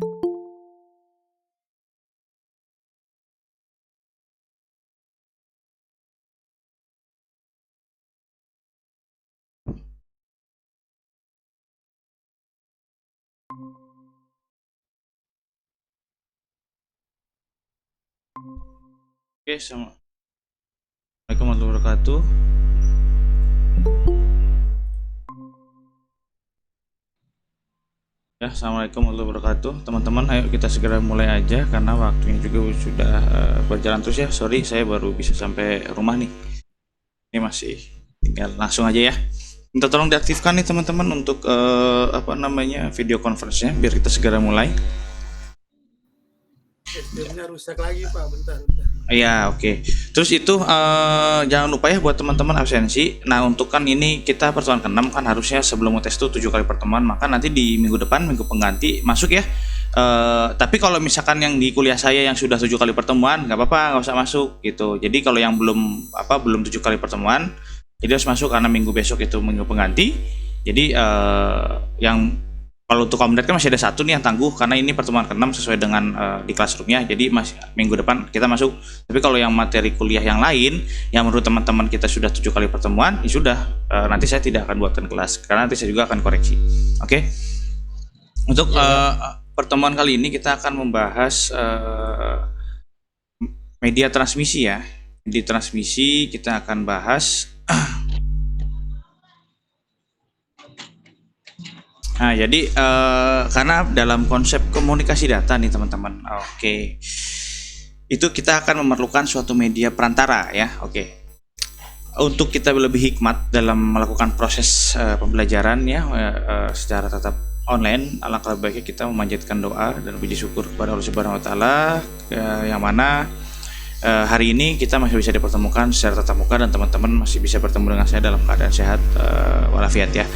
Oke, assalamualaikum warahmatullahi wabarakatuh. Ya, assalamualaikum warahmatullahi wabarakatuh. Teman-teman, ayo kita segera mulai aja karena waktunya juga sudah berjalan terus ya. Sorry, saya baru bisa sampai rumah nih. Ini masih tinggal langsung aja ya. Minta tolong diaktifkan nih teman-teman untuk apa namanya video conference-nya biar kita segera mulai. SDM-nya rusak lagi Pak, bentar. Ya, oke. Terus itu jangan lupa ya buat teman-teman absensi. Nah, untuk kan ini kita pertemuan ke-6 kan harusnya sebelum tes itu 7 kali pertemuan, maka nanti di minggu depan, minggu pengganti masuk ya. Tapi kalau misalkan yang di kuliah saya yang sudah 7 kali pertemuan, nggak apa-apa, nggak usah masuk gitu. Jadi kalau yang belum 7 kali pertemuan, jadi harus masuk karena minggu besok itu minggu pengganti. Jadi yang kalau untuk Komdet kan masih ada satu nih yang tangguh karena ini pertemuan ke-6 sesuai dengan di classroomnya, jadi masih minggu depan kita masuk. Tapi kalau yang materi kuliah yang lain yang menurut teman-teman kita sudah 7 kali pertemuan, ya sudah, nanti saya tidak akan buatkan kelas karena nanti saya juga akan koreksi. Oke. Untuk pertemuan kali ini kita akan membahas media transmisi ya. Di transmisi kita akan bahas Nah, jadi karena dalam konsep komunikasi data nih teman-teman, oke, itu kita akan memerlukan suatu media perantara ya, oke. Untuk kita lebih hikmat dalam melakukan proses pembelajaran ya secara tetap online, alangkah baiknya kita memanjatkan doa dan puji syukur kepada Allah Subhanahu Wa Taala yang mana hari ini kita masih bisa dipertemukan secara tatap muka dan teman-teman masih bisa bertemu dengan saya dalam keadaan sehat walafiat ya.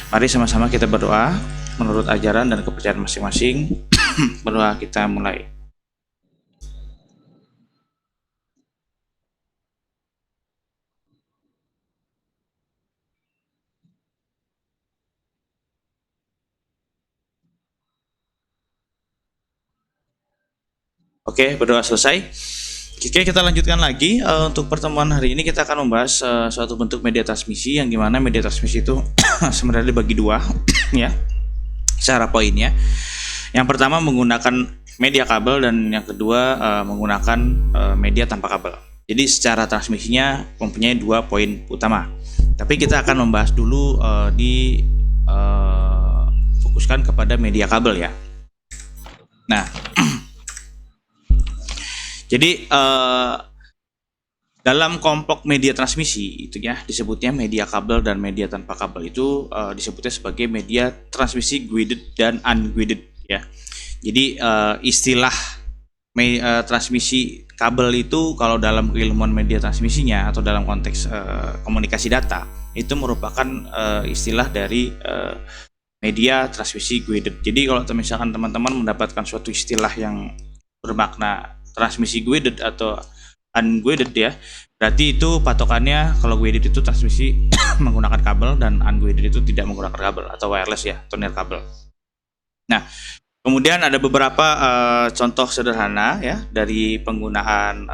Mari sama-sama kita berdoa menurut ajaran dan kepercayaan masing-masing. Berdoa kita mulai. Oke, berdoa selesai. Oke, kita lanjutkan lagi. Untuk pertemuan hari ini kita akan membahas suatu bentuk media transmisi yang dimana media transmisi itu sebenarnya dibagi dua ya secara poinnya. Yang pertama menggunakan media kabel dan yang kedua menggunakan media tanpa kabel. Jadi secara transmisinya mempunyai dua poin utama. Tapi kita akan membahas dulu fokuskan kepada media kabel ya. Nah, jadi dalam kelompok media transmisi itu ya disebutnya media kabel dan media tanpa kabel itu disebutnya sebagai media transmisi guided dan unguided ya. Jadi istilah transmisi kabel itu kalau dalam keilmuan media transmisinya atau dalam konteks komunikasi data itu merupakan istilah dari media transmisi guided. Jadi kalau misalkan teman-teman mendapatkan suatu istilah yang bermakna transmisi guided atau unguided ya, berarti itu patokannya kalau guided itu transmisi menggunakan kabel dan unguided itu tidak menggunakan kabel atau wireless ya, atau nirkabel. Nah, kemudian ada beberapa contoh sederhana ya dari penggunaan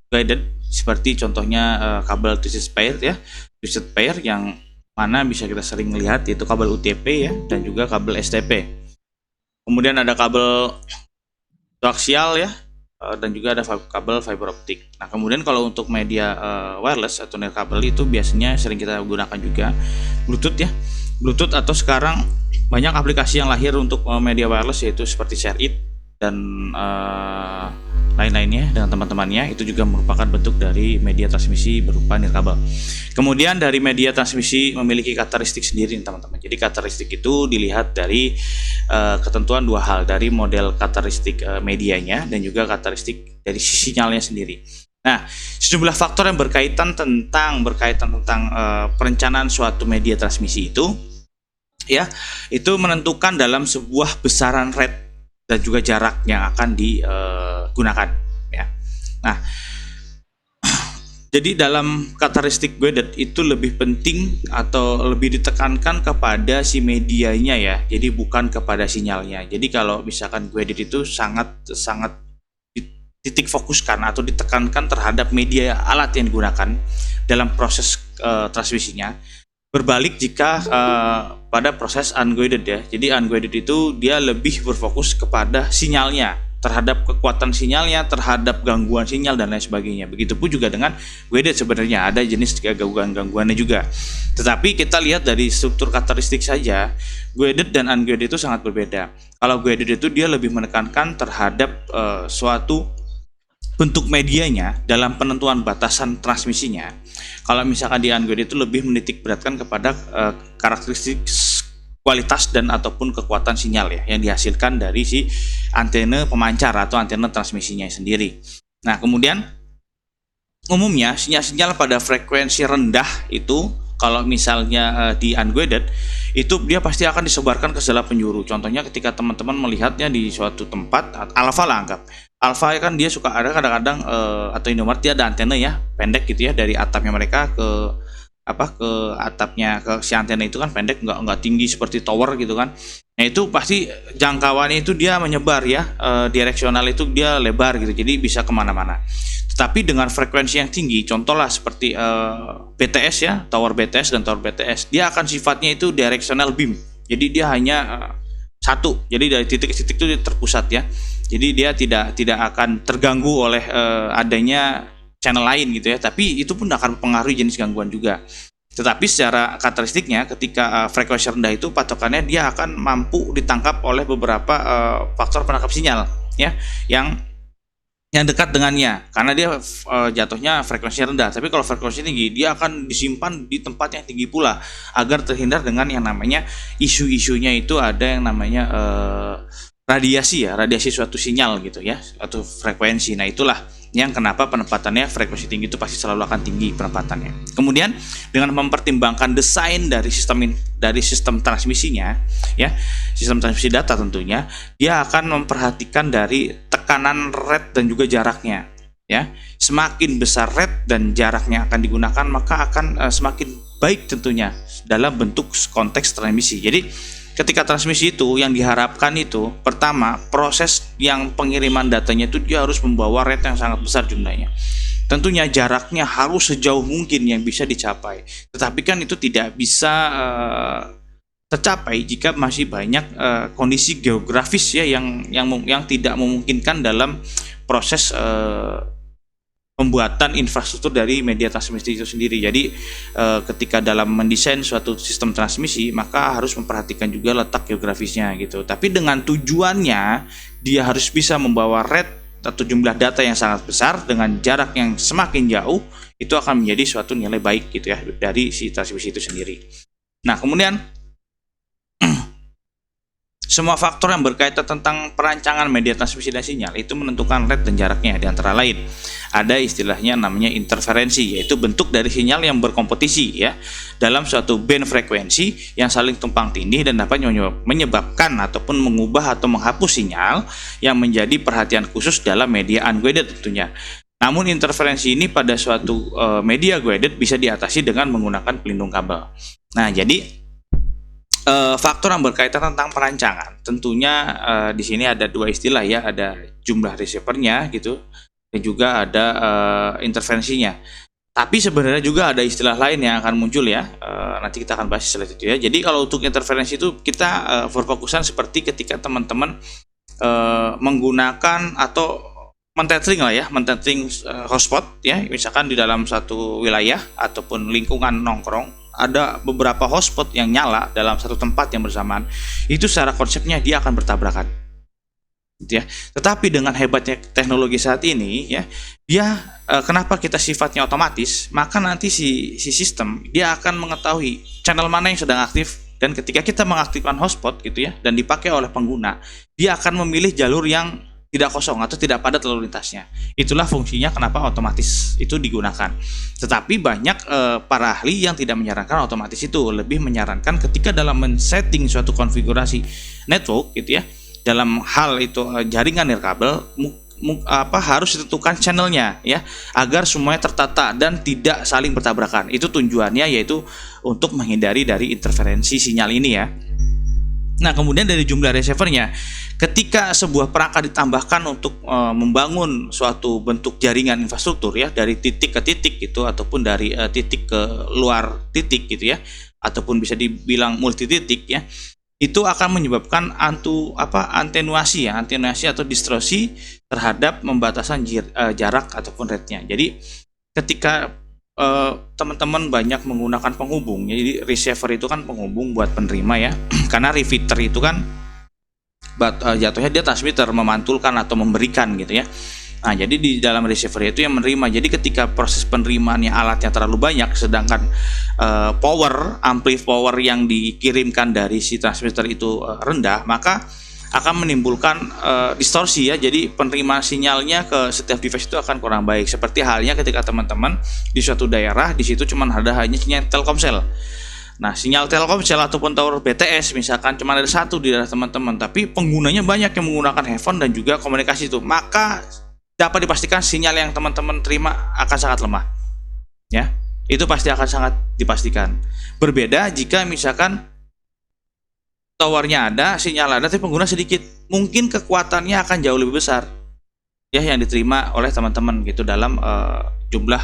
guided seperti contohnya kabel twisted pair ya, twisted pair yang mana bisa kita sering lihat yaitu kabel UTP ya dan juga kabel STP. Kemudian ada kabel koaksial ya dan juga ada kabel fiber optik. Nah, kemudian kalau untuk media wireless atau nirkabel itu biasanya sering kita gunakan juga Bluetooth ya. Bluetooth atau sekarang banyak aplikasi yang lahir untuk media wireless yaitu seperti ShareIt dan lain-lainnya dengan teman-temannya, itu juga merupakan bentuk dari media transmisi berupa nirkabel. Kemudian dari media transmisi memiliki karakteristik sendiri teman-teman. Jadi karakteristik itu dilihat dari ketentuan dua hal, dari model karakteristik medianya dan juga karakteristik dari sinyalnya sendiri. Nah, sejumlah faktor yang berkaitan tentang perencanaan suatu media transmisi itu ya, itu menentukan dalam sebuah besaran rate dan juga jarak yang akan digunakan ya. Nah, Jadi dalam karakteristik guided itu lebih penting atau lebih ditekankan kepada si medianya ya. Jadi bukan kepada sinyalnya. Jadi kalau misalkan guided itu sangat titik fokuskan atau ditekankan terhadap media alat yang digunakan dalam proses transmisinya. Berbalik jika pada proses unguided ya. Jadi unguided itu dia lebih berfokus kepada sinyalnya, terhadap kekuatan sinyalnya, terhadap gangguan sinyal dan lain sebagainya. Begitupun juga dengan guided, sebenarnya ada jenis gangguan-gangguannya juga. Tetapi kita lihat dari struktur karakteristik saja, guided dan unguided itu sangat berbeda. Kalau guided itu dia lebih menekankan terhadap suatu bentuk medianya dalam penentuan batasan transmisinya. Kalau misalkan di unguided itu lebih menitik beratkan kepada karakteristik kualitas dan ataupun kekuatan sinyal ya yang dihasilkan dari si antena pemancar atau antena transmisinya sendiri. Nah, kemudian umumnya sinyal-sinyal pada frekuensi rendah itu kalau misalnya di unguided itu dia pasti akan disebarkan ke segala penjuru. Contohnya ketika teman-teman melihatnya di suatu tempat alfa lah, anggap alfa kan dia suka ada kadang-kadang atau Indomaret dia ada antena ya pendek gitu ya dari atapnya mereka ke atapnya ke si antena itu kan pendek, nggak tinggi seperti tower gitu kan. Nah itu pasti jangkauannya itu dia menyebar ya, direksional itu dia lebar gitu, jadi bisa kemana-mana. Tetapi dengan frekuensi yang tinggi, contohlah seperti BTS ya, tower BTS dan tower BTS, dia akan sifatnya itu directional beam. Jadi dia hanya satu, jadi dari titik ke titik itu dia terpusat ya. Jadi dia tidak akan terganggu oleh adanya channel lain gitu ya, tapi itu pun akan mempengaruhi jenis gangguan juga. Tetapi secara karakteristiknya ketika frekuensi rendah itu patokannya dia akan mampu ditangkap oleh beberapa faktor penangkap sinyal ya yang dekat dengannya, karena dia jatuhnya frekuensi rendah. Tapi kalau frekuensi tinggi dia akan disimpan di tempat yang tinggi pula agar terhindar dengan yang namanya isu-isunya itu ada yang namanya radiasi suatu sinyal gitu ya, atau frekuensi. Nah itulah yang kenapa penempatannya frekuensi tinggi itu pasti selalu akan tinggi penempatannya. Kemudian dengan mempertimbangkan desain dari sistem transmisinya ya, sistem transmisi data tentunya dia akan memperhatikan dari tekanan rate dan juga jaraknya ya. Semakin besar rate dan jaraknya akan digunakan maka akan semakin baik tentunya dalam bentuk konteks transmisi. Jadi ketika transmisi itu yang diharapkan itu pertama proses yang pengiriman datanya itu dia harus membawa rate yang sangat besar jumlahnya. Tentunya jaraknya harus sejauh mungkin yang bisa dicapai. Tetapi kan itu tidak bisa tercapai jika masih banyak kondisi geografis ya yang tidak memungkinkan dalam proses pembuatan infrastruktur dari media transmisi itu sendiri. Jadi ketika dalam mendesain suatu sistem transmisi maka harus memperhatikan juga letak geografisnya gitu. Tapi dengan tujuannya dia harus bisa membawa rate atau jumlah data yang sangat besar dengan jarak yang semakin jauh, itu akan menjadi suatu nilai baik gitu ya dari si transmisi itu sendiri. Nah kemudian semua faktor yang berkaitan tentang perancangan media transmisi dan sinyal itu menentukan rate dan jaraknya. Di antara lain ada istilahnya namanya interferensi, yaitu bentuk dari sinyal yang berkompetisi ya dalam suatu band frekuensi yang saling tumpang tindih dan dapat menyebabkan ataupun mengubah atau menghapus sinyal yang menjadi perhatian khusus dalam media unguided tentunya. Namun interferensi ini pada suatu media guided bisa diatasi dengan menggunakan pelindung kabel. Nah jadi faktor yang berkaitan tentang perancangan tentunya di sini ada dua istilah ya, ada jumlah receivernya gitu dan juga ada interferensinya. Tapi sebenarnya juga ada istilah lain yang akan muncul ya, nanti kita akan bahas istilah itu ya. Jadi kalau untuk interferensi itu kita berfokusan seperti ketika teman-teman menggunakan atau mentethering lah ya, mentethering hotspot ya, misalkan di dalam satu wilayah ataupun lingkungan nongkrong ada beberapa hotspot yang nyala dalam satu tempat yang bersamaan, itu secara konsepnya dia akan bertabrakan gitu ya. Tetapi dengan hebatnya teknologi saat ini ya, dia kenapa kita sifatnya otomatis, maka nanti si sistem dia akan mengetahui channel mana yang sedang aktif, dan ketika kita mengaktifkan hotspot gitu ya dan dipakai oleh pengguna, dia akan memilih jalur yang tidak kosong atau tidak padat lalu lintasnya. Itulah fungsinya kenapa otomatis itu digunakan. Tetapi banyak para ahli yang tidak menyarankan otomatis itu, lebih menyarankan ketika dalam men-setting suatu konfigurasi network gitu ya, dalam hal itu jaringan nirkabel, harus ditentukan channelnya ya, agar semuanya tertata dan tidak saling bertabrakan. Itu tujuannya, yaitu untuk menghindari dari interferensi sinyal ini ya. Nah, kemudian dari jumlah receivernya, ketika sebuah perangkat ditambahkan untuk membangun suatu bentuk jaringan infrastruktur ya, dari titik ke titik gitu, ataupun dari titik ke luar titik gitu ya, ataupun bisa dibilang multi titik ya, itu akan menyebabkan antenuasi atau distorsi terhadap pembatasan jarak ataupun rate-nya. Jadi ketika teman-teman banyak menggunakan penghubung, jadi receiver itu kan penghubung buat penerima ya, karena repeater itu kan jatuhnya dia transmitter, memantulkan atau memberikan gitu ya. Nah, jadi di dalam receiver itu yang menerima. Jadi ketika proses penerimaannya alatnya terlalu banyak, sedangkan amplif power yang dikirimkan dari si transmitter itu rendah, maka akan menimbulkan distorsi ya. Jadi penerimaan sinyalnya ke setiap device itu akan kurang baik. Seperti halnya ketika teman-teman di suatu daerah, di situ cuma hanya sinyal Telkomsel. Nah, sinyal Telkomsel ataupun tower BTS misalkan cuma ada satu di daerah teman-teman, tapi penggunanya banyak yang menggunakan handphone dan juga komunikasi itu, maka dapat dipastikan sinyal yang teman-teman terima akan sangat lemah. Ya, itu pasti akan sangat dipastikan. Berbeda jika misalkan towernya ada, sinyal ada, tapi pengguna sedikit, mungkin kekuatannya akan jauh lebih besar ya yang diterima oleh teman-teman gitu dalam jumlah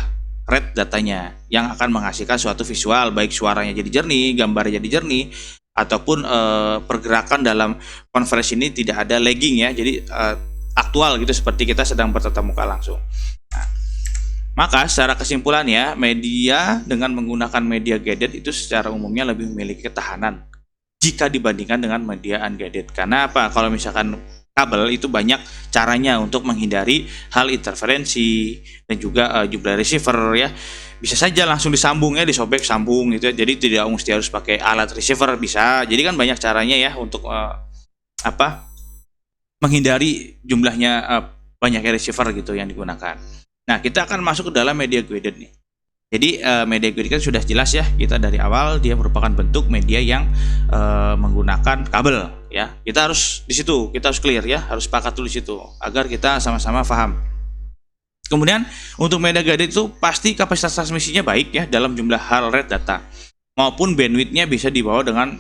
rate datanya, yang akan menghasilkan suatu visual, baik suaranya jadi jernih, gambarnya jadi jernih, ataupun pergerakan dalam konferensi ini tidak ada lagging ya, jadi aktual gitu, seperti kita sedang bertatap muka langsung. Nah, maka secara kesimpulannya, media dengan menggunakan media guided itu secara umumnya lebih memiliki ketahanan jika dibandingkan dengan media unguided. Karena apa? Kalau misalkan kabel itu banyak caranya untuk menghindari hal interferensi dan juga jumlah receiver ya. Bisa saja langsung disambung ya, disobek sambung gitu ya. Jadi tidak mesti harus pakai alat receiver, bisa. Jadi kan banyak caranya ya untuk menghindari jumlahnya banyaknya receiver gitu yang digunakan. Nah, kita akan masuk ke dalam media guided nih. Jadi media guided kan sudah jelas ya, kita dari awal dia merupakan bentuk media yang menggunakan kabel ya. Kita harus di situ, kita harus clear ya, harus sepakat dulu di situ agar kita sama-sama paham. Kemudian untuk media guided itu pasti kapasitas transmisinya baik ya dalam jumlah rate data, maupun bandwidthnya bisa dibawa dengan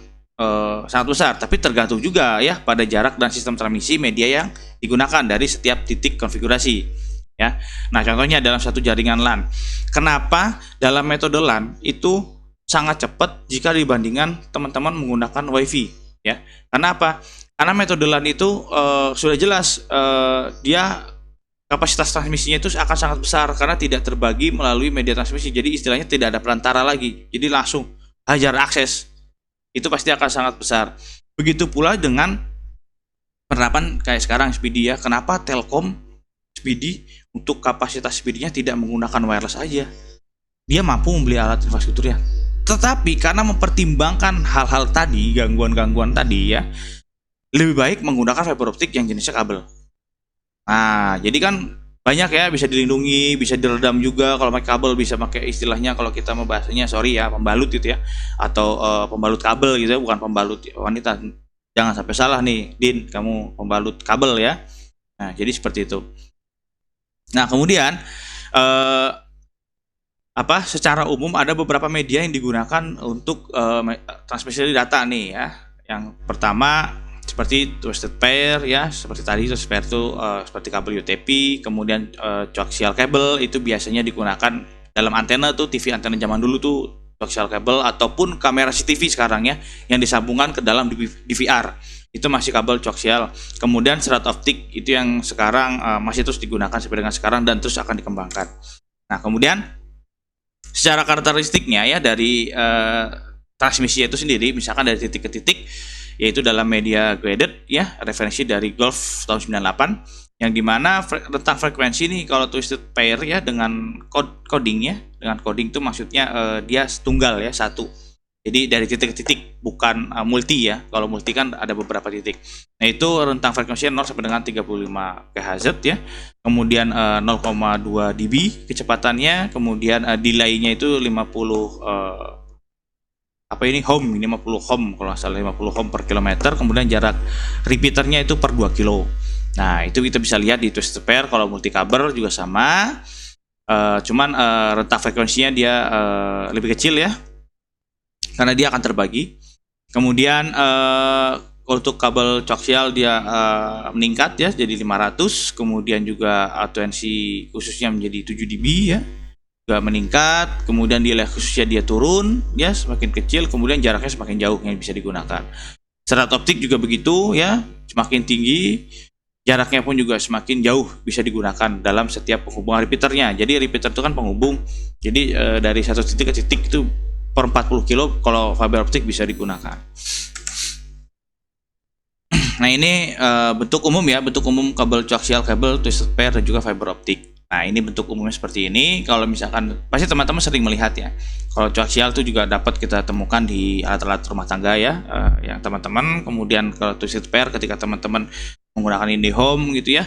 sangat besar, tapi tergantung juga ya pada jarak dan sistem transmisi media yang digunakan dari setiap titik konfigurasi. Ya, nah contohnya dalam satu jaringan LAN, kenapa dalam metode LAN itu sangat cepat jika dibandingkan teman-teman menggunakan WiFi? Ya, karena apa? Karena metode LAN itu sudah jelas dia kapasitas transmisinya itu akan sangat besar karena tidak terbagi melalui media transmisi. Jadi istilahnya tidak ada perantara lagi. Jadi langsung hajar akses. Itu pasti akan sangat besar. Begitu pula dengan penerapan kayak sekarang Speedy ya. Kenapa Telkom Speedy untuk kapasitas Speedy-nya tidak menggunakan wireless aja? Dia mampu membeli alat infrastrukturnya. Tetapi karena mempertimbangkan hal-hal tadi, gangguan-gangguan tadi ya, lebih baik menggunakan fiber optik yang jenisnya kabel. Nah, jadi kan banyak ya, bisa dilindungi, bisa diredam juga kalau pakai kabel, bisa pakai istilahnya kalau kita membahasnya pembalut gitu ya, atau pembalut kabel gitu ya, bukan pembalut wanita. Jangan sampai salah nih, Din, kamu pembalut kabel ya. Nah, jadi seperti itu. Nah, kemudian secara umum ada beberapa media yang digunakan untuk transmisi data nih ya. Yang pertama seperti twisted pair ya, seperti tadi twisted pair itu seperti kabel UTP, kemudian coaxial cable itu biasanya digunakan dalam antena tuh, TV antena zaman dulu tuh coaxial cable, ataupun kamera CCTV sekarang ya yang disambungkan ke dalam DVR. Itu masih kabel coaxial. Kemudian serat optik itu yang sekarang masih terus digunakan sampai dengan sekarang dan terus akan dikembangkan. Nah, kemudian secara karakteristiknya ya dari transmisi itu sendiri, misalkan dari titik ke titik, yaitu dalam media guided ya, referensi dari Golf tahun 98, yang dimana rentang frekuensi ini kalau twisted pair ya dengan coding ya, dengan coding itu maksudnya dia tunggal ya, satu. Jadi dari titik ke titik, bukan multi ya. Kalau multi kan ada beberapa titik. Nah, itu rentang frekuensinya 0 sampai dengan 35 kHz ya. Kemudian 0,2 dB kecepatannya, kemudian delay-nya itu 50 ohm, 50 ohm kalau nggak salah, 50 ohm per kilometer. Kemudian jarak repeaternya itu per 2 kilo. Nah, itu kita bisa lihat di twisted pair. Kalau multi cover juga sama. Cuman rentang frekuensinya dia lebih kecil ya, karena dia akan terbagi. Kemudian untuk kabel koaksial dia meningkat ya jadi 500, kemudian juga atuensi khususnya menjadi 7 dB ya, juga meningkat. Kemudian nilai khususnya dia turun ya, semakin kecil, kemudian jaraknya semakin jauh yang bisa digunakan. Serat optik juga begitu ya, semakin tinggi jaraknya pun juga semakin jauh bisa digunakan dalam setiap penghubungan repeaternya. Jadi repeater itu kan penghubung, jadi dari satu titik ke titik itu per 40 kilo kalau fiber optik bisa digunakan. Nah, ini bentuk umum ya, bentuk umum kabel koaksial, kabel twisted pair dan juga fiber optik. Nah, ini bentuk umumnya seperti ini. Kalau misalkan pasti teman-teman sering melihat ya. Kalau koaksial itu juga dapat kita temukan di alat-alat rumah tangga ya, yang teman-teman. Kemudian kalau twisted pair ketika teman-teman menggunakan IndiHome gitu ya,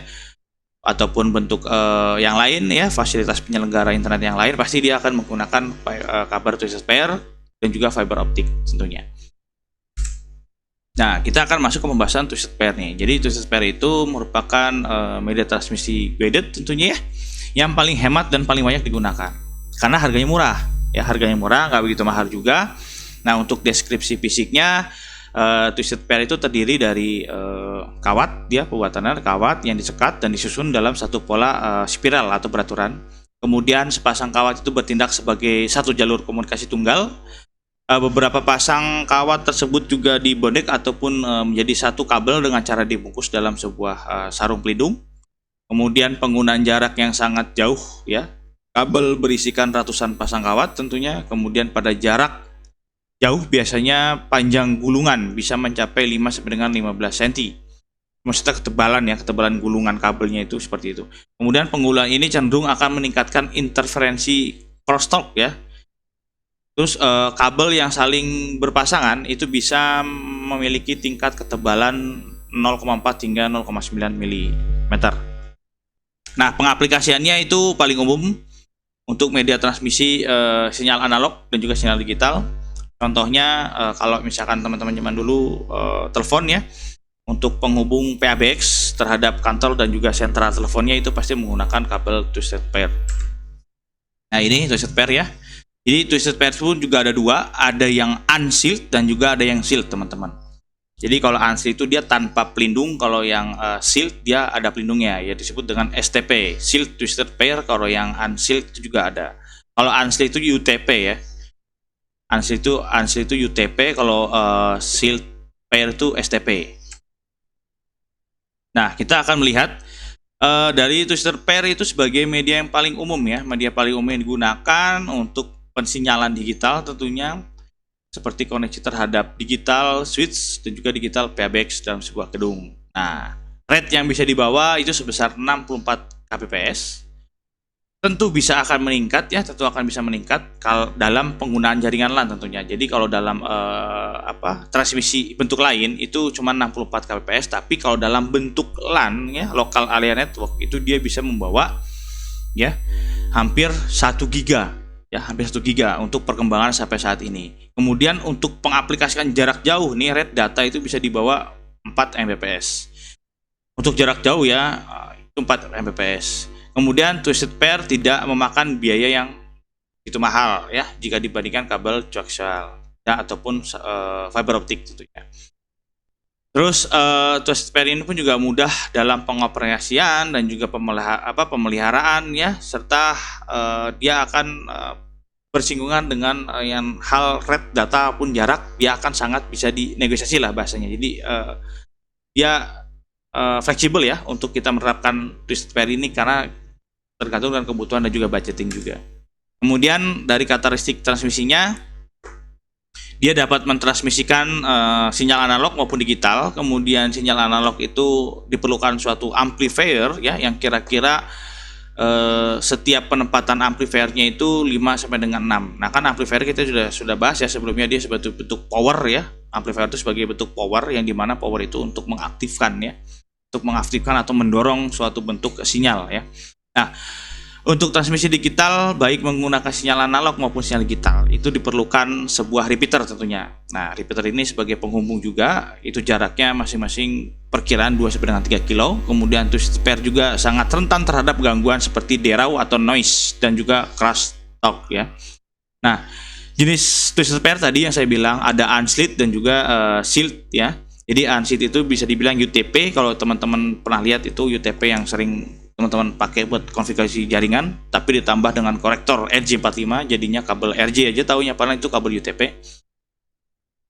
ataupun bentuk yang lain ya, fasilitas penyelenggara internet yang lain, pasti dia akan menggunakan kabel twisted pair dan juga fiber optik tentunya. Nah, kita akan masuk ke pembahasan twisted pair nih. Jadi twisted pair itu merupakan media transmisi guided tentunya ya, yang paling hemat dan paling banyak digunakan karena harganya murah ya, harganya murah, nggak begitu mahal juga. Nah, untuk deskripsi fisiknya, twisted pair itu terdiri dari kawat ya, pembuatannya kawat yang disekat dan disusun dalam satu pola spiral atau beraturan. Kemudian sepasang kawat itu bertindak sebagai satu jalur komunikasi tunggal. Beberapa pasang kawat tersebut juga dibondek ataupun menjadi satu kabel dengan cara dibungkus dalam sebuah sarung pelindung. Kemudian penggunaan jarak yang sangat jauh ya, kabel berisikan ratusan pasang kawat tentunya. Kemudian pada jarak jauh biasanya panjang gulungan bisa mencapai 5 sampai dengan 15 cm. Maksudnya ketebalan ya, ketebalan gulungan kabelnya itu seperti itu. Kemudian penggunaan ini cenderung akan meningkatkan interferensi crosstalk ya. Terus kabel yang saling berpasangan itu bisa memiliki tingkat ketebalan 0,4 hingga 0,9 mm. Nah, pengaplikasiannya itu paling umum untuk media transmisi sinyal analog dan juga sinyal digital. Contohnya kalau misalkan teman-teman zaman dulu telepon ya, untuk penghubung PABX terhadap kantor dan juga sentral teleponnya itu pasti menggunakan kabel twisted pair. Nah, ini twisted pair ya. Jadi twisted pair pun juga ada dua, ada yang unsealed dan juga ada yang sealed teman-teman. Jadi kalau unsealed itu dia tanpa pelindung, kalau yang sealed dia ada pelindungnya, ya disebut dengan STP, sealed twisted pair. Kalau yang unsealed itu juga ada. Kalau unsealed itu UTP ya. Unsealed itu UTP, kalau sealed pair itu STP. Nah, kita akan melihat dari twisted pair itu sebagai media yang paling umum ya, media paling umum yang digunakan untuk pensinyalan digital tentunya, seperti koneksi terhadap digital switch dan juga digital PABX dalam sebuah gedung. Nah, rate yang bisa dibawa itu sebesar 64 kbps. Tentu bisa akan meningkat ya, tentu akan bisa meningkat kalau dalam penggunaan jaringan LAN tentunya. Jadi kalau dalam transmisi bentuk lain itu cuma 64 kbps, tapi kalau dalam bentuk LAN ya, local area network, itu dia bisa membawa ya hampir 1 giga. Ya, hampir 1 giga untuk perkembangan sampai saat ini. Kemudian untuk pengaplikasikan jarak jauh nih, rate data itu bisa dibawa 4 Mbps. Untuk jarak jauh ya, itu 4 Mbps. Kemudian twisted pair tidak memakan biaya yang itu mahal ya jika dibandingkan kabel koaksial ya, ataupun fiber optik tentunya. Terus twisted pair ini pun juga mudah dalam pengoperasian dan juga pemeliharaan ya, serta dia akan bersinggungan dengan yang hal rate data pun jarak, dia akan sangat bisa dinegosiasi lah bahasanya. Jadi dia fleksibel ya untuk kita menerapkan twisted pair ini karena tergantung dengan kebutuhan dan juga budgeting juga. Kemudian dari karakteristik transmisinya, dia dapat mentransmisikan sinyal analog maupun digital. Kemudian sinyal analog itu diperlukan suatu amplifier ya, yang kira-kira setiap penempatan amplifiernya itu 5 sampai dengan 6. Nah, kan amplifier kita sudah bahas ya sebelumnya, dia sebagai bentuk power ya. Amplifier itu sebagai bentuk power, yang dimana power itu untuk mengaktifkan ya, untuk mengaktifkan atau mendorong suatu bentuk sinyal ya. Nah, Untuk transmisi digital, baik menggunakan sinyal analog maupun sinyal digital, itu diperlukan sebuah repeater tentunya. Nah, repeater ini sebagai penghubung juga, itu jaraknya masing-masing perkiraan 2 sampai dengan 3 kilo. Kemudian twisted pair juga sangat rentan terhadap gangguan seperti derau atau noise dan juga crosstalk ya. Nah, jenis twisted pair tadi yang saya bilang ada unsealed dan juga sealed ya. Jadi unsealed itu bisa dibilang UTP, kalau teman-teman pernah lihat itu UTP yang sering teman-teman pakai buat konfigurasi jaringan, tapi ditambah dengan korektor RJ45, jadinya kabel RJ aja taunya, padahal itu kabel UTP.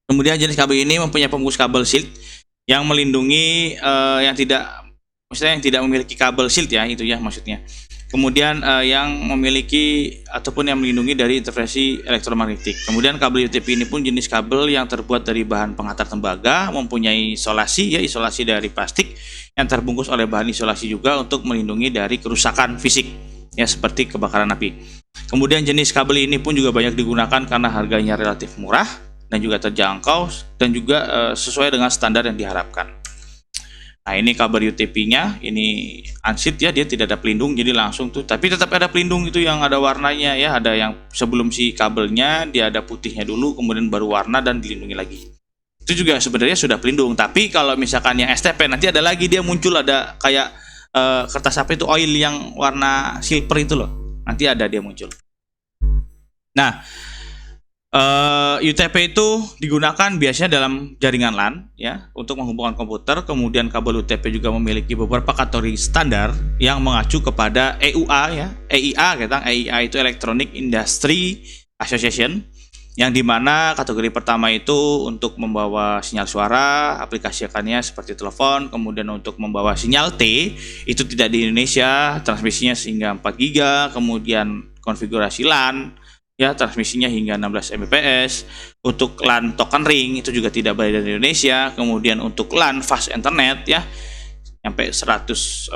Kemudian jenis kabel ini mempunyai pembungkus kabel shield yang melindungi yang tidak memiliki kabel shield ya, itu ya maksudnya. Kemudian yang memiliki ataupun yang melindungi dari interferensi elektromagnetik. Kemudian kabel UTP ini pun jenis kabel yang terbuat dari bahan penghantar tembaga, mempunyai isolasi dari plastik yang terbungkus oleh bahan isolasi juga untuk melindungi dari kerusakan fisik ya, seperti kebakaran api. Kemudian jenis kabel ini pun juga banyak digunakan karena harganya relatif murah dan juga terjangkau dan juga sesuai dengan standar yang diharapkan. Nah, ini kabel UTP-nya, ini unsealed ya, dia tidak ada pelindung, jadi langsung tuh, tapi tetap ada pelindung itu yang ada warnanya ya, ada yang sebelum si kabelnya dia ada putihnya dulu, kemudian baru warna dan dilindungi lagi. Itu juga sebenarnya sudah pelindung, tapi kalau misalkan yang STP nanti ada lagi dia muncul ada kayak kertas apa itu oil yang warna silver itu loh, nanti ada dia muncul. Nah, UTP itu digunakan biasanya dalam jaringan LAN ya untuk menghubungkan komputer. Kemudian kabel UTP juga memiliki beberapa kategori standar yang mengacu kepada EUA ya. EIA itu Electronic Industry Association, yang dimana kategori pertama itu untuk membawa sinyal suara, aplikasikannya seperti telepon. Kemudian untuk membawa sinyal T itu tidak di Indonesia, transmisinya sehingga 4 GB. Kemudian konfigurasi LAN ya, transmisinya hingga 16 Mbps. Untuk LAN token ring itu juga tidak berada di Indonesia. Kemudian untuk LAN fast internet ya sampai 100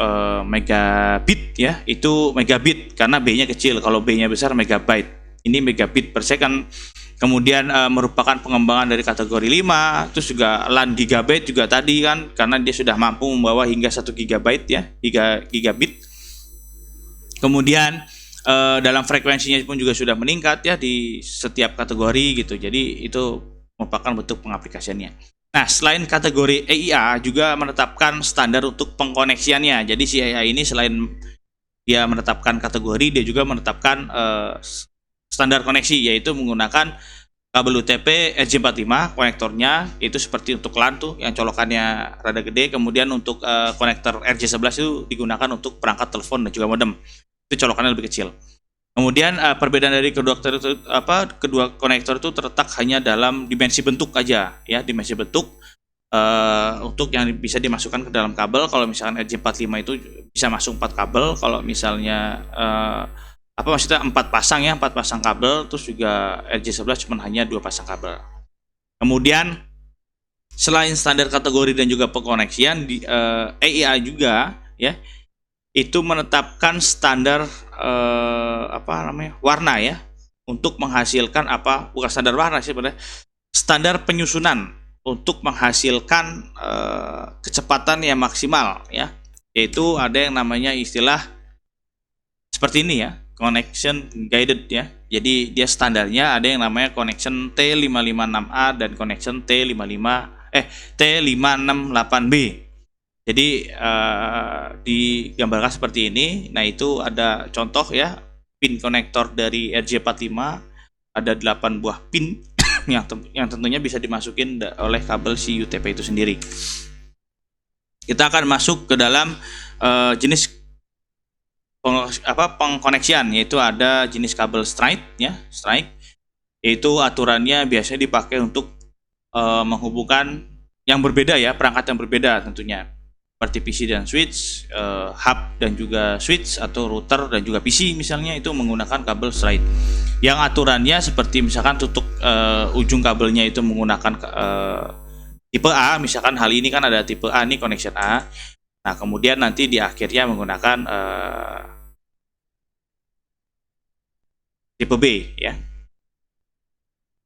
megabit ya, itu megabit karena B-nya kecil, kalau B-nya besar megabyte. Ini megabit per second. Kemudian merupakan pengembangan dari kategori 5. Terus juga LAN gigabit juga tadi kan, karena dia sudah mampu membawa hingga 1 gigabyte ya, gigabit. Kemudian dalam frekuensinya pun juga sudah meningkat ya di setiap kategori gitu. Jadi itu merupakan bentuk pengaplikasiannya. Nah, selain kategori EIA juga menetapkan standar untuk pengkoneksiannya. Jadi si EIA ini selain dia menetapkan kategori, dia juga menetapkan standar koneksi, yaitu menggunakan kabel UTP RJ45, konektornya itu seperti untuk LAN tuh yang colokannya rada gede. Kemudian untuk konektor RJ11 itu digunakan untuk perangkat telepon dan juga modem, itu colokannya lebih kecil. Kemudian perbedaan dari kedua konektor itu terletak hanya dalam dimensi bentuk aja ya, dimensi bentuk untuk yang bisa dimasukkan ke dalam kabel. Kalau misalkan RJ45 itu bisa masuk 4 kabel, kalau misalnya 4 pasang kabel. Terus juga RJ11 cuma hanya 2 pasang kabel. Kemudian selain standar kategori dan juga pengkoneksian, di EIA juga ya itu menetapkan standar warna ya, untuk menghasilkan bukan standar warna sih sebenarnya, standar penyusunan untuk menghasilkan kecepatan yang maksimal ya, yaitu ada yang namanya istilah seperti ini ya, connection guided ya. Jadi dia standarnya ada yang namanya connection T556A dan connection T568B. Jadi digambarkan seperti ini. Nah, itu ada contoh ya, pin konektor dari RJ45 ada 8 buah pin yang tentunya bisa dimasukin oleh kabel si UTP itu sendiri. Kita akan masuk ke dalam jenis pengkoneksian, yaitu ada jenis kabel strike ya, yaitu aturannya biasanya dipakai untuk menghubungkan yang berbeda ya, perangkat yang berbeda tentunya, seperti PC dan switch, hub dan juga switch, atau router dan juga PC misalnya, itu menggunakan kabel strike. Yang aturannya seperti misalkan tutup ujung kabelnya itu menggunakan tipe A, misalkan hal ini kan ada tipe A nih, connection A. Nah, kemudian nanti di akhirnya menggunakan tipe B ya.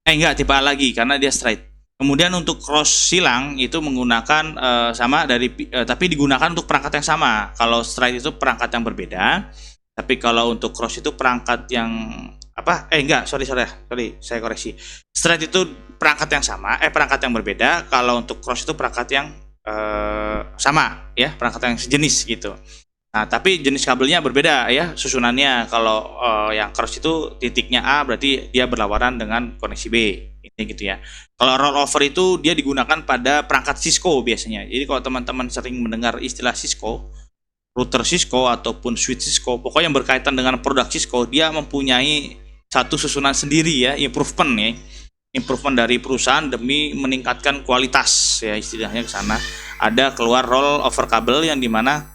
Enggak, tipe A lagi karena dia straight. Kemudian untuk cross silang itu menggunakan sama dari tapi digunakan untuk perangkat yang sama. Kalau straight itu perangkat yang berbeda. Tapi kalau untuk cross itu perangkat yang enggak, sorry, saya koreksi. Straight itu perangkat yang sama, perangkat yang berbeda. Kalau untuk cross itu perangkat yang sama, ya, perangkat yang sejenis gitu. Nah, tapi jenis kabelnya berbeda ya susunannya. Kalau yang cross itu titiknya A berarti dia berlawanan dengan koneksi B. Ini gitu ya. Kalau rollover itu dia digunakan pada perangkat Cisco biasanya. Jadi kalau teman-teman sering mendengar istilah Cisco, router Cisco ataupun switch Cisco, pokoknya yang berkaitan dengan produk Cisco, dia mempunyai satu susunan sendiri ya, improvement ya. Improvement dari perusahaan demi meningkatkan kualitas ya, istilahnya ke sana. Ada keluar rollover kabel yang dimana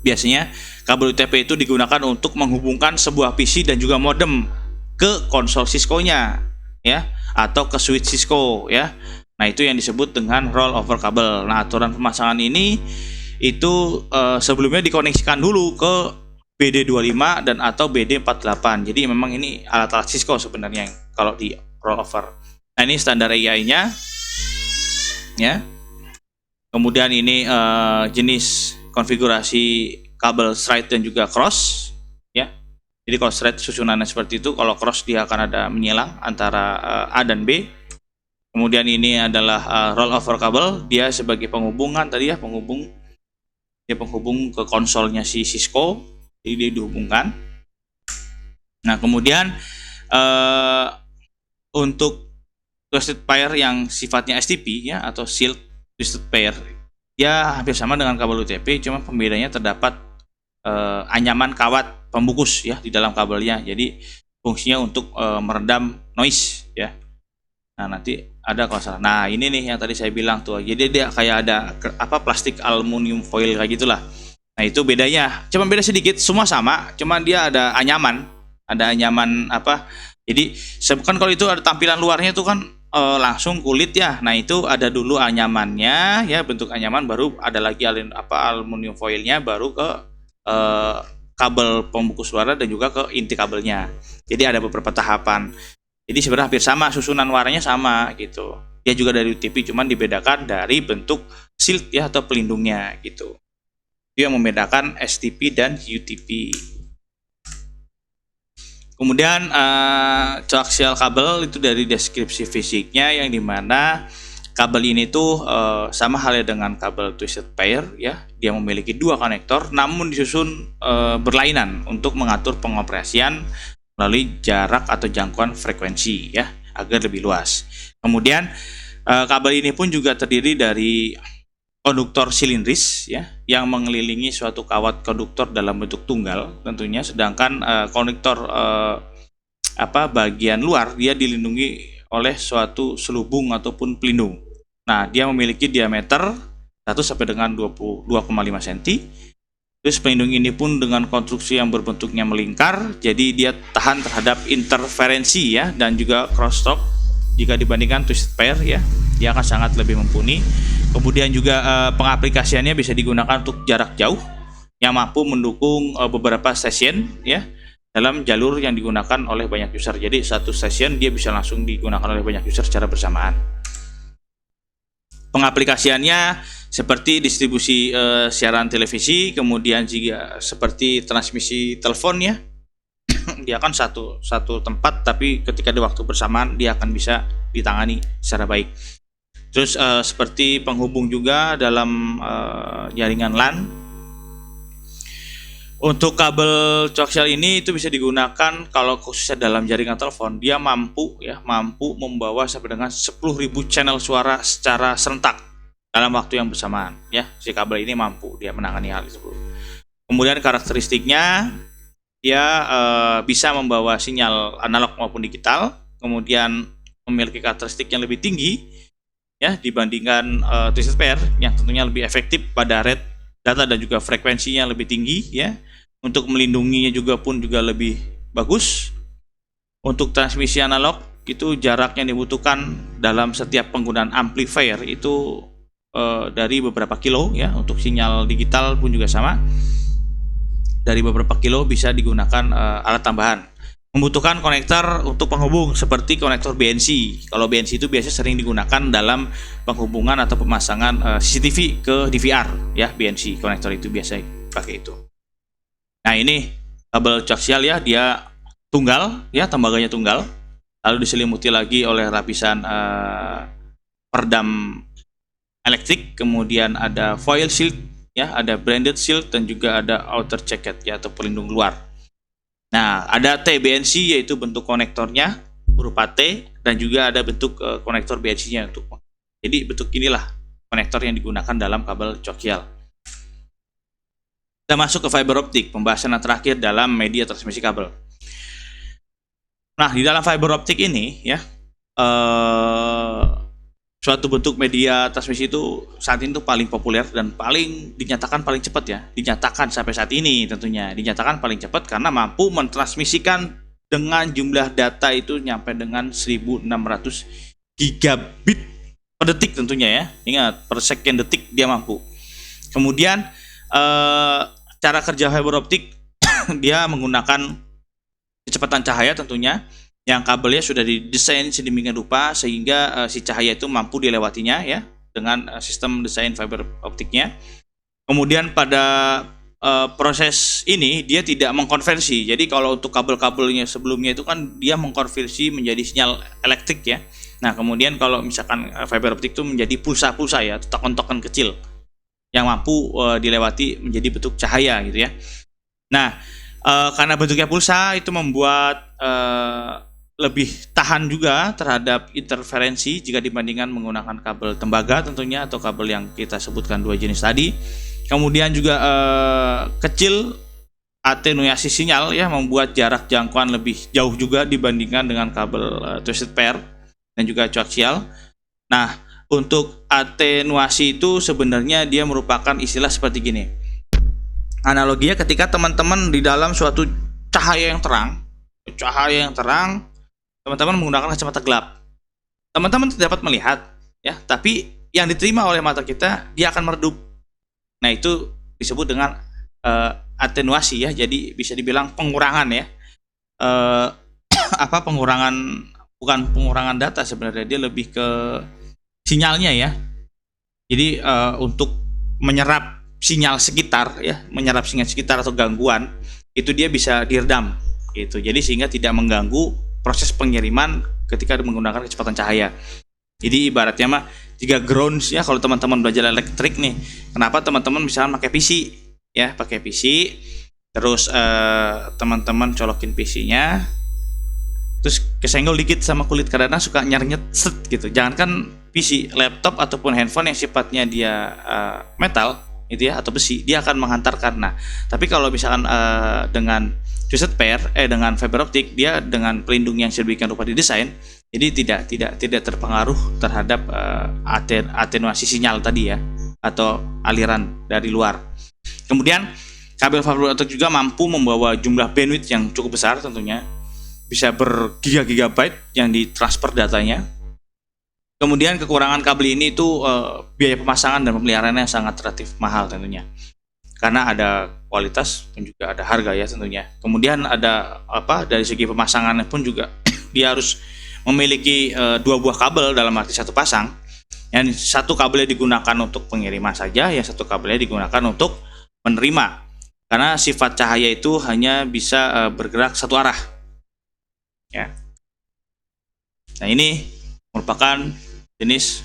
biasanya kabel UTP itu digunakan untuk menghubungkan sebuah PC dan juga modem ke konsol Cisco-nya ya, atau ke switch Cisco ya. Nah, itu yang disebut dengan rollover kabel. Nah, aturan pemasangan ini itu sebelumnya dikoneksikan dulu ke BD25 dan atau BD48. Jadi memang ini alat-alat Cisco sebenarnya kalau di rollover. Nah, ini standar AI-nya ya. Kemudian ini jenis konfigurasi kabel straight dan juga cross ya. Jadi kalau straight susunannya seperti itu, kalau cross dia akan ada menyilang antara A dan B. Kemudian ini adalah rollover kabel, dia sebagai penghubungan tadi ya, penghubung ke konsolnya si Cisco, jadi dia dihubungkan. Nah, kemudian untuk twisted pair yang sifatnya STP ya, atau shield twisted pair, dia hampir sama dengan kabel UTP, cuma pembedanya terdapat anyaman kawat pembungkus ya di dalam kabelnya. Jadi fungsinya untuk meredam noise ya. Nah, nanti ada kalau salah. Nah, ini nih yang tadi saya bilang tuh. Jadi dia kayak ada plastik aluminium foil kayak gitulah. Nah, itu bedanya. Cuma beda sedikit, semua sama, cuma dia ada anyaman. Ada anyaman Jadi kan kalau itu ada tampilan luarnya itu kan langsung kulit ya. Nah, itu ada dulu anyamannya ya, bentuk anyaman, baru ada lagi aluminium foilnya, baru ke kabel pembungkus suara dan juga ke inti kabelnya. Jadi ada beberapa tahapan. Jadi sebenarnya hampir sama, susunan warnanya sama gitu. Dia juga dari UTP, cuman dibedakan dari bentuk shield ya, atau pelindungnya gitu. Itu yang membedakan STP dan UTP. Kemudian coaxial kabel itu dari deskripsi fisiknya, yang dimana kabel ini tuh sama halnya dengan kabel twisted pair ya. Dia memiliki dua konektor namun disusun berlainan untuk mengatur pengoperasian melalui jarak atau jangkauan frekuensi ya, agar lebih luas. Kemudian kabel ini pun juga terdiri dari konduktor silindris ya, yang mengelilingi suatu kawat konduktor dalam bentuk tunggal tentunya, sedangkan konduktor bagian luar dia dilindungi oleh suatu selubung ataupun pelindung. Nah, dia memiliki diameter 1 sampai dengan 2,5 cm. Terus pelindung ini pun dengan konstruksi yang berbentuknya melingkar, jadi dia tahan terhadap interferensi ya, dan juga crosstalk jika dibandingkan twisted pair ya. Dia akan sangat lebih mumpuni. Kemudian juga pengaplikasiannya bisa digunakan untuk jarak jauh yang mampu mendukung beberapa stasiun ya, dalam jalur yang digunakan oleh banyak user. Jadi satu stasiun dia bisa langsung digunakan oleh banyak user secara bersamaan. Pengaplikasiannya seperti distribusi siaran televisi, kemudian juga seperti transmisi telepon ya. Dia kan satu tempat, tapi ketika di waktu bersamaan dia akan bisa ditangani secara baik. Terus seperti penghubung juga dalam jaringan LAN. Untuk kabel coaxial ini itu bisa digunakan kalau khususnya dalam jaringan telepon, dia mampu membawa sampai dengan 10.000 channel suara secara serentak dalam waktu yang bersamaan ya. Si kabel ini mampu dia menangani hal tersebut. Kemudian karakteristiknya dia bisa membawa sinyal analog maupun digital, kemudian memiliki karakteristik yang lebih tinggi ya dibandingkan twisted pair, yang tentunya lebih efektif pada rate data dan juga frekuensinya lebih tinggi ya. Untuk melindunginya juga lebih bagus. Untuk transmisi analog itu jarak yang dibutuhkan dalam setiap penggunaan amplifier itu dari beberapa kilo ya. Untuk sinyal digital pun juga sama, dari beberapa kilo bisa digunakan alat tambahan. Membutuhkan konektor untuk penghubung seperti konektor BNC. Kalau BNC itu biasanya sering digunakan dalam penghubungan atau pemasangan CCTV ke DVR ya. BNC konektor itu biasa pakai itu. Nah, ini kabel koaksial ya, dia tunggal ya, tembaganya tunggal, lalu diselimuti lagi oleh lapisan peredam elektrik, kemudian ada foil shield ya, ada branded shield, dan juga ada outer jacket ya, atau pelindung luar. Nah, ada TBNC yaitu bentuk konektornya berupa T, dan juga ada bentuk konektor BNC-nya untuk. Jadi bentuk inilah konektor yang digunakan dalam kabel koaksial. Kita masuk ke fiber optik, pembahasan yang terakhir dalam media transmisi kabel. Nah, di dalam fiber optik ini ya, suatu bentuk media transmisi itu saat ini tuh paling populer dan paling dinyatakan paling cepat ya. Dinyatakan sampai saat ini tentunya dinyatakan paling cepat karena mampu mentransmisikan dengan jumlah data itu nyampe dengan 1600 gigabit per detik tentunya ya. Ingat, per sekian detik dia mampu. Kemudian cara kerja fiber optik dia menggunakan kecepatan cahaya tentunya, yang kabelnya sudah didesain sedemikian rupa sehingga si cahaya itu mampu dilewatinya ya, dengan sistem desain fiber optiknya. Kemudian pada proses ini dia tidak mengkonversi. Jadi kalau untuk kabel-kabelnya sebelumnya itu kan dia mengkonversi menjadi sinyal elektrik ya. Nah, kemudian kalau misalkan fiber optik itu menjadi pulsa-pulsa ya, token-token kecil yang mampu dilewati menjadi bentuk cahaya gitu ya. Nah, karena bentuknya pulsa itu membuat lebih tahan juga terhadap interferensi jika dibandingkan menggunakan kabel tembaga tentunya, atau kabel yang kita sebutkan dua jenis tadi. Kemudian juga kecil atenuasi sinyal ya, membuat jarak jangkauan lebih jauh juga dibandingkan dengan kabel twisted pair dan juga koaksial. Nah, untuk atenuasi itu sebenarnya dia merupakan istilah seperti gini. Analoginya ketika teman-teman di dalam suatu cahaya yang terang, teman-teman menggunakan kacamata gelap. Teman-teman tidak dapat melihat ya, tapi yang diterima oleh mata kita dia akan meredup. Nah, itu disebut dengan atenuasi ya. Jadi bisa dibilang pengurangan ya. Pengurangan, bukan pengurangan data sebenarnya, dia lebih ke sinyalnya ya. Jadi untuk menyerap sinyal sekitar ya, menyerap sinyal sekitar atau gangguan itu dia bisa diredam gitu. Jadi sehingga tidak mengganggu proses pengiriman ketika menggunakan kecepatan cahaya. Jadi ibaratnya mah jika grounds ya, kalau teman-teman belajar elektrik nih, kenapa teman-teman misalnya pakai PC ya, pakai PC terus teman-teman colokin PC-nya terus kesenggol dikit sama kulit, karena suka nyernyet set gitu. Jangankan PC, laptop ataupun handphone yang sifatnya dia metal gitu ya, atau besi, dia akan menghantarkan. Nah, tapi kalau misalkan dengan twisted pair dengan fiber optik, dia dengan pelindung yang sedemikian rupa didesain, jadi tidak terpengaruh terhadap atenuasi sinyal tadi ya, atau aliran dari luar. Kemudian kabel fiber optik juga mampu membawa jumlah bandwidth yang cukup besar tentunya, bisa bergigabyte yang ditransfer datanya. Kemudian kekurangan kabel ini itu biaya pemasangan dan pemeliharaannya sangat relatif mahal tentunya, karena ada kualitas dan juga ada harga ya tentunya. Kemudian ada dari segi pemasangannya pun juga dia harus memiliki dua buah kabel dalam arti satu pasang. Yang satu kabelnya digunakan untuk pengiriman saja, yang satu kabelnya digunakan untuk menerima, karena sifat cahaya itu hanya bisa bergerak satu arah ya. Nah, ini merupakan jenis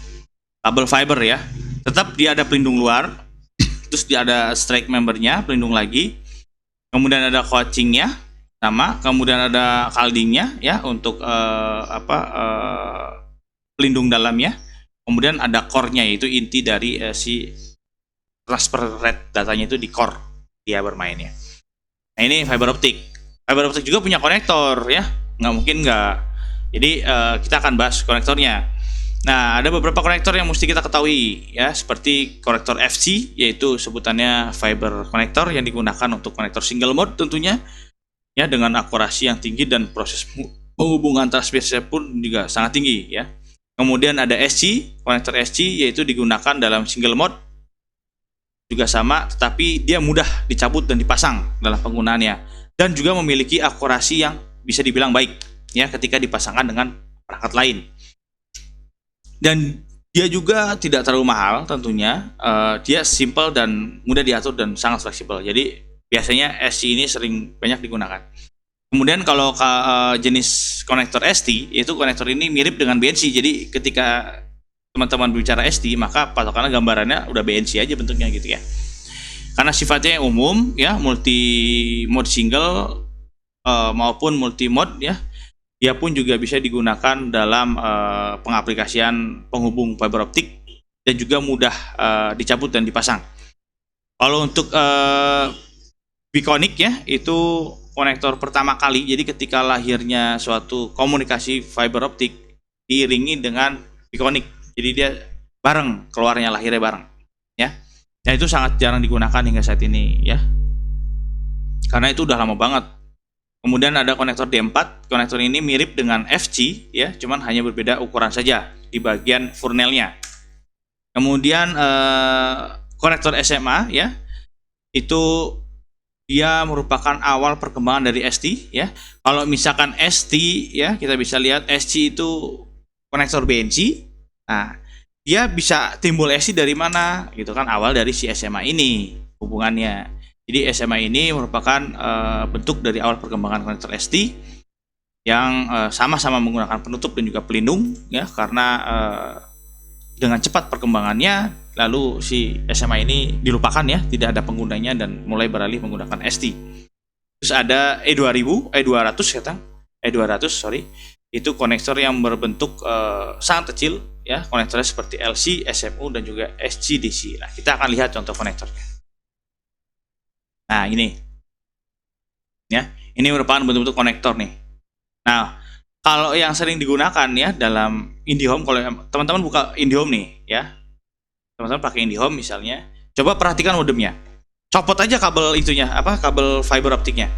kabel fiber ya. Tetap dia ada pelindung luar, terus dia ada strike membernya, pelindung lagi, kemudian ada coachingnya sama, kemudian ada caldingnya ya untuk pelindung dalamnya, kemudian ada core-nya, yaitu inti dari si transfer rate datanya itu di core dia bermainnya. Nah, ini fiber optik. Fiber optik juga punya konektor ya, nggak mungkin nggak. Jadi kita akan bahas konektornya. Nah, ada beberapa konektor yang mesti kita ketahui ya, seperti konektor FC, yaitu sebutannya fiber konektor yang digunakan untuk konektor single mode tentunya ya, dengan akurasi yang tinggi dan proses penghubungan transmisi pun juga sangat tinggi ya. Kemudian ada SC, konektor SC, yaitu digunakan dalam single mode juga sama, tetapi dia mudah dicabut dan dipasang dalam penggunaannya, dan juga memiliki akurasi yang bisa dibilang baik ya ketika dipasangkan dengan perangkat lain. Dan dia juga tidak terlalu mahal tentunya, dia simple dan mudah diatur dan sangat fleksibel. Jadi biasanya SC ini sering banyak digunakan. Kemudian kalau jenis konektor ST, itu konektor ini mirip dengan BNC. Jadi ketika teman-teman bicara ST, maka patokannya gambarannya udah BNC aja bentuknya gitu ya. Karena sifatnya yang umum ya, multi mode single maupun multi mode ya. Dia pun juga bisa digunakan dalam pengaplikasian penghubung fiber optik dan juga mudah dicabut dan dipasang. Kalau untuk Biconic ya, itu konektor pertama kali. Jadi ketika lahirnya suatu komunikasi fiber optik diiringi dengan Biconic. Jadi dia bareng, keluarnya lahirnya bareng ya. Nah, itu sangat jarang digunakan hingga saat ini ya. Karena itu udah lama banget. Kemudian ada konektor D4. Konektor ini mirip dengan FC ya, cuman hanya berbeda ukuran saja di bagian furnelnya. Kemudian konektor SMA ya, itu dia merupakan awal perkembangan dari ST ya. Kalau misalkan ST ya, kita bisa lihat SC itu konektor BNC. Nah, dia bisa timbul SC dari mana gitu kan, awal dari si SMA ini hubungannya. Jadi SMA ini merupakan bentuk dari awal perkembangan konektor ST yang sama-sama menggunakan penutup dan juga pelindung ya, karena dengan cepat perkembangannya lalu si SMA ini dilupakan ya, tidak ada penggunanya dan mulai beralih menggunakan ST. Terus ada E200 sorry, itu konektor yang berbentuk sangat kecil ya, konektornya seperti LC, SMU dan juga SGDC. Nah, kita akan lihat contoh konektornya. Nah, ini ya, ini merupakan bentuk-bentuk konektor nih. Nah, kalau yang sering digunakan ya dalam IndiHome, kalau teman-teman buka IndiHome nih ya, teman-teman pakai IndiHome misalnya, coba perhatikan modemnya. Copot aja kabel itunya, kabel fiber optiknya.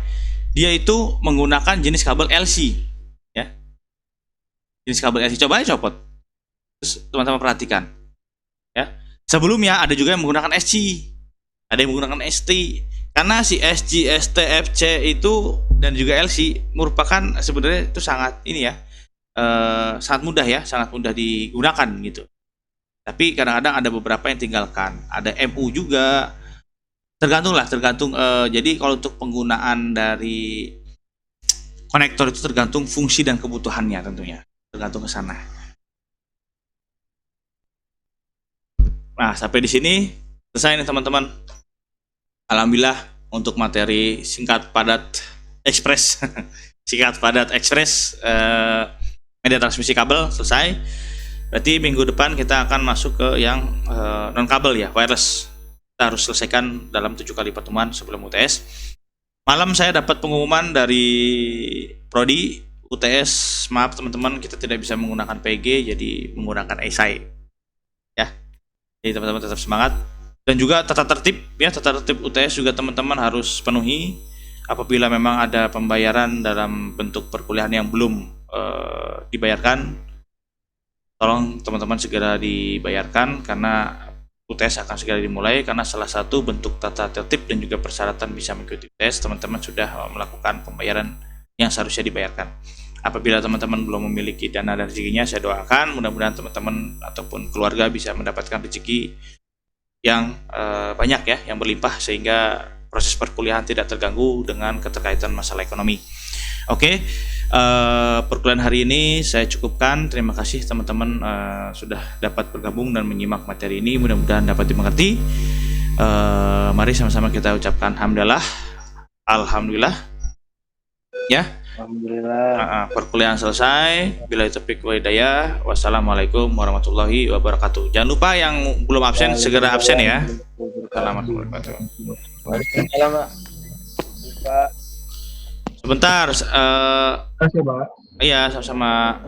Dia itu menggunakan jenis kabel LC ya. Jenis kabel LC, coba aja copot. Terus teman-teman perhatikan ya. Sebelumnya ada juga yang menggunakan SC. Ada yang menggunakan ST. Karena si SG, ST, FC itu dan juga LC merupakan sebenarnya itu sangat ini ya. Sangat mudah ya, sangat mudah digunakan gitu. Tapi kadang-kadang ada beberapa yang tinggalkan. Ada MU juga. Tergantung. Jadi kalau untuk penggunaan dari konektor itu tergantung fungsi dan kebutuhannya tentunya. Tergantung ke sana. Nah, sampai di sini selesai nih teman-teman. Alhamdulillah untuk materi singkat padat ekspres singkat padat ekspres media transmisi kabel selesai. Berarti minggu depan kita akan masuk ke yang non kabel ya, wireless. Kita harus selesaikan dalam 7 kali pertemuan sebelum UTS. Malam saya dapat pengumuman dari Prodi UTS, maaf teman-teman, kita tidak bisa menggunakan PG, jadi menggunakan esai ya. Jadi teman-teman tetap semangat. Dan juga tata tertib UTS juga teman-teman harus penuhi. Apabila memang ada pembayaran dalam bentuk perkuliahan yang belum dibayarkan, tolong teman-teman segera dibayarkan karena UTS akan segera dimulai. Karena salah satu bentuk tata tertib dan juga persyaratan bisa mengikuti UTS, teman-teman sudah melakukan pembayaran yang seharusnya dibayarkan. Apabila teman-teman belum memiliki dana dan rezekinya, saya doakan mudah-mudahan teman-teman ataupun keluarga bisa mendapatkan rezeki yang banyak ya, yang berlimpah, sehingga proses perkuliahan tidak terganggu dengan keterkaitan masalah ekonomi. Oke, perkuliahan hari ini saya cukupkan. Terima kasih teman-teman sudah dapat bergabung dan menyimak materi ini, mudah-mudahan dapat dimengerti. Mari sama-sama kita ucapkan alhamdulillah ya. Alhamdulillah. Perkuliahan selesai. Billahi taufiq wal hidayah. Wassalamualaikum warahmatullahi wabarakatuh. Jangan lupa yang belum absen segera absen ya. Assalamualaikum warahmatullahi wabarakatuh. Waalaikumsalam, Pak. Sebentar. Terima kasih, Pak. Iya, sama-sama.